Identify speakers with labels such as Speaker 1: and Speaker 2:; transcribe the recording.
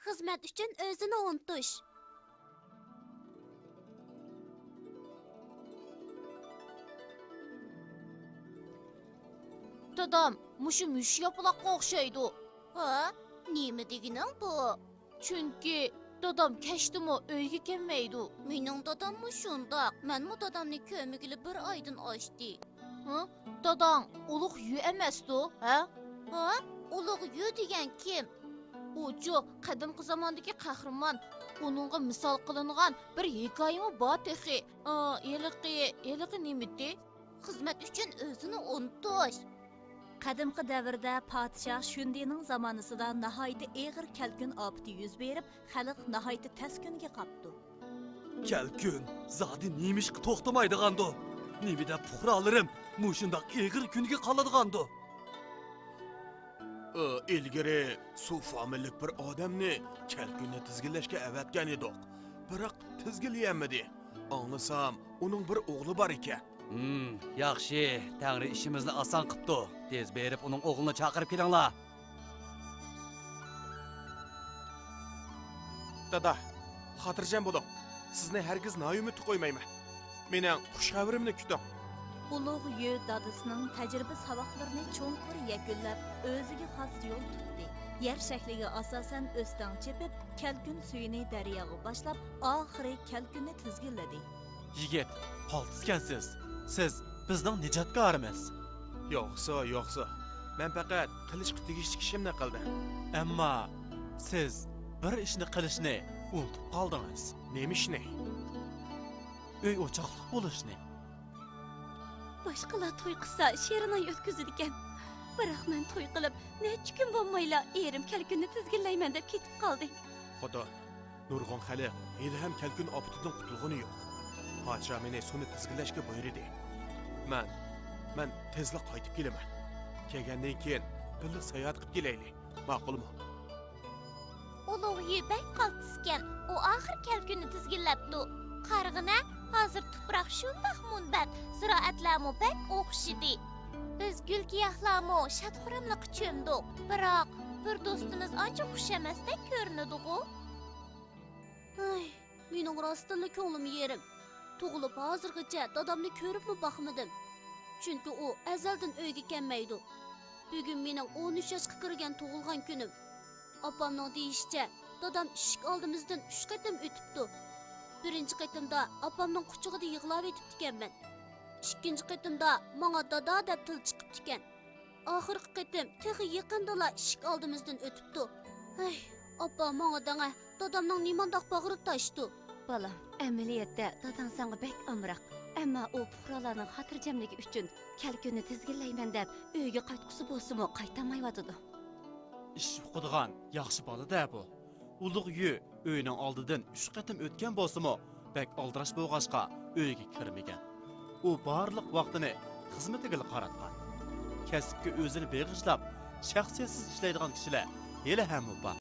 Speaker 1: xizmat uchun o'zini unutish.
Speaker 2: Dadam, mushu mush yapaloqqa o'xshaydi.
Speaker 1: Ha, nima degining bu?
Speaker 2: Chunki dadam kechdimi uyga kelmaydi.
Speaker 1: Mening dadammi shundoq. Menmi dadamni ko'migili bir oydan oshdi.
Speaker 2: Ha? Dadang ulug' yu emasdi, ha?
Speaker 1: Ha? Ulug' yu degan kim?
Speaker 2: Ucu qadimgi zamondagi qahramon, uningga misol qilingan bir hikoyami bor texi. Eliqi nimiti?
Speaker 1: Xizmat uchun o'zini unutish.
Speaker 3: Qadimgi davrda podshoh Shundining zamonasida nihoyatda og'ir kalkun ofati yuz berib, xalq nihoyatda taskunga qopdi.
Speaker 4: Kalkun zodi nemishga to'xtamaydigandi. Nimida puhralarim mushundoq og'ir kunga qoladigandu. Ilgari suv familik bir odamni kalkunni tizginlashga avatgan edik. Biroq tizginlayamadi. Anglasam, uning bir o'g'li bor ekan.
Speaker 5: Yaxshi, Tangri ishimizni oson qilibdi. Tez berib uning o'g'lini chaqirib kelinglar.
Speaker 6: Dada, xotirjam bo'ling. Sizni hargiz noumid qo'ymayman. Mening xush xabarimni kuting.
Speaker 3: Ulug' yu dadasining tajriba saboqlarini cho'nqur yakunlab, o'ziga xos yo'l tutdi. Yer shakliga asosan o'stan chepib, kalkun suyini daryoga boshlab, oxiri kalkunni tizginladi.
Speaker 7: Yigit, qoltiskansiz. Siz bizning nijotkorimiz.
Speaker 6: Yo'qsa. Men faqat qilishga tegishli ishimni qildim.
Speaker 7: Ammo siz bir ishni qilishni unutib qoldingiz.
Speaker 6: Nima ishni?
Speaker 7: Uy o'choqliq bo'lishni.
Speaker 1: Boshqalar to'y qilsa sherini o'tkazadi ekan. Biroq men to'y qilib, necha kun bo'lmayla erim kalkunni tizginlayman deb ketib qoldi.
Speaker 6: Xudo, nurg'on xali hali ham kalkun ofatidan qutulgani yo'q. Podshoh meni suni tizginlashga buyurdi. Men tezlik qaytib kelaman. Kelgandan keyin birga sayohat qilib kelaylik. Ma'qulmi?
Speaker 1: Ulug' yebak qaltiskan. U oxir kalkunni tizginlabdi. Qarg'ina hozir tuproq shundoq munbat, ziroatlarmi bak o'xshidi. Biz gul giyohlarmi shadxuramliq cho'mdik. Biroq bir do'stimiz ancha xushamasdek ko'rinadi-ku. Ay, mening rostdan ko'nglim yerim. Tug'ilib hozirgacha dadamni ko'ribmi baxmadim. Chunki u azaldan uyga kelmaydi. Bugun mening 13 yoshga kirgan tug'ilgan kunim. Opamning deyishicha, dadam eshik oldimizdan 3 qatim o'tibdi. Birinchi qatimda opamning quchog'ida yig'lab etibdi ekanman. Ikkinchi qatimda menga dada deb til chiqibdi ekan. Oxirgi qatim texi yaqindala eshik oldimizdan o'tibdi. Ay, opam menga danga dadamning nimandoq bag'ri tashdi.
Speaker 8: Balam, amaliyotda dadang senga bek amroq. Ammo u fuqarolarning xotirjamligi uchun kalkunni tizginlayman deb uyga qaytqusi bo'lsa-mu qaytamayotidi.
Speaker 7: Ish uqadigan yaxshi bola-da bu. Ulug' yu uyning oldidan 3 qatim o'tgan bo'lsa-mu, bek oldirash bo'lg'ashqa uyga kirmagan. U barliq vaqtini xizmatiga qaratgan. Kasbga o'zini beg'ishlab, shaxsiyatsiz ishlaydigan kishilar hali ham bor.